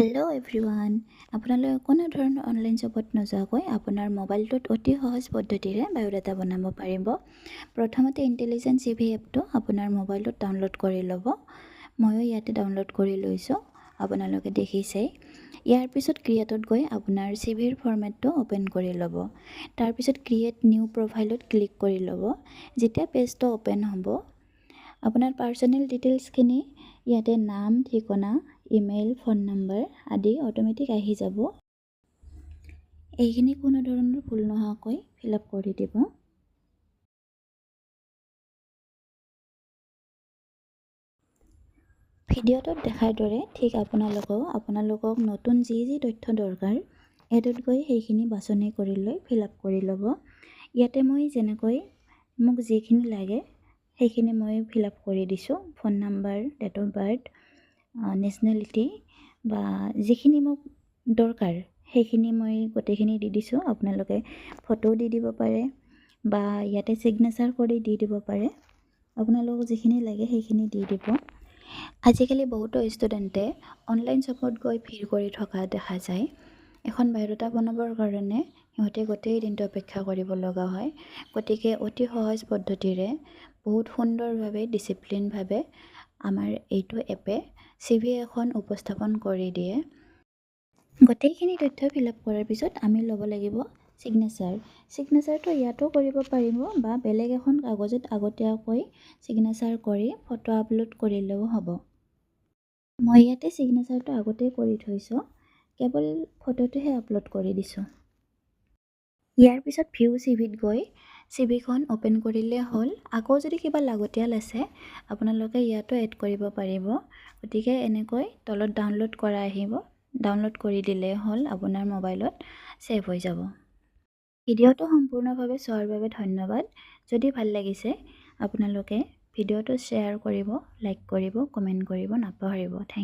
Hello' everyone, আপোনালোকে কোনো ধৰণৰ অনলাইন শ্বপত নোযোৱাকৈ আপোনাৰ মোবাইলটোত অতি সহজ পদ্ধতিৰে বায়'ডাটা বনাব পাৰিব। প্ৰথমতে ইণ্টেলিজেন্ট CV এপটো আপোনাৰ মোবাইলত ডাউনলোড কৰি ল'ব। ময়ো ইয়াতে ডাউনলোড কৰি লৈছোঁ, আপোনালোকে দেখিছেই। ইয়াৰ পিছত ক্ৰিয়েটত গৈ আপোনাৰ CVৰ ফৰ্মেটটো অ'পেন কৰি ল'ব। তাৰপিছত ক্ৰিয়েট নিউ প্ৰফাইলত ক্লিক কৰি ল'ব। যেতিয়া পেজটো অ'পেন হ'ব, আপোনাৰ পাৰ্চনেল ডিটেইলছখিনি ইয়াতে নাম, ঠিকনা, ইমেইল, ফোন নম্বৰ আদি অট'মেটিক আহি যাব। এইখিনি কোনো ধৰণৰ ভুল নোহোৱাকৈ ফিল আপ কৰি দিব। ভিডিঅ'টোত দেখাৰ দৰে ঠিক আপোনালোকক নতুন যি তথ্য দৰকাৰ এডত গৈ সেইখিনি বাছনি কৰি লৈ ফিল আপ কৰি ল'ব। ইয়াতে মই যেনেকৈ মোক যিখিনি লাগে সেইখিনি মই ফিল আপ কৰি দিছোঁ। Phone number, date of birth, nationality বা যিখিনি মোক দৰকাৰ সেইখিনি মই গোটেইখিনি দি দিছোঁ। আপোনালোকে ফটো দি দিব পাৰে বা ইয়াতে ছিগনেচাৰ কৰি দি দিব পাৰে। আপোনালোকক যিখিনি লাগে সেইখিনি দি দিব। আজিকালি বহুতো ষ্টুডেণ্টে অনলাইন শ্বপত গৈ ভিৰ কৰি থকা দেখা যায়। এখন বায়'ডাটা বনাবৰ কাৰণে সিহঁতে গোটেই দিনটো অপেক্ষা কৰিব লগা হয়। গতিকে অতি সহজ পদ্ধতিৰে বহুত সুন্দৰভাৱে ডিচিপ্লিনভাৱে আমাৰ এইটো এপে CV এখন উপস্থাপন কৰি দিয়ে। গোটেইখিনি তথ্য ফিল আপ কৰাৰ পিছত আমি ল'ব লাগিব ছিগনেচাৰটো ইয়াতো কৰিব পাৰিব বা বেলেগ এখন কাগজত আগতীয়াকৈ ছিগনেচাৰ কৰি ফটো আপলোড কৰিলেও হ'ব। মই ইয়াতে ছিগনেচাৰটো আগতেই কৰি থৈছোঁ, কেৱল ফটোটোহে আপলোড কৰি দিছোঁ। ইয়াৰ পিছত ভিউ CVত গৈ CVখন অ'পেন কৰিলে হ'ল। আকৌ যদি কিবা লাগতিয়াল আছে আপোনালোকে ইয়াতো এড কৰিব পাৰিব। গতিকে এনেকৈ তলত ডাউনলোড কৰা আহিব, ডাউনলোড কৰি দিলেই হ'ল, আপোনাৰ মোবাইলত ছেভ হৈ যাব। ভিডিঅ'টো সম্পূৰ্ণভাৱে চোৱাৰ বাবে ধন্যবাদ। যদি ভাল লাগিছে আপোনালোকে ভিডিঅ'টো শ্বেয়াৰ কৰিব, লাইক কৰিব, কমেণ্ট কৰিব নাপাহৰিব।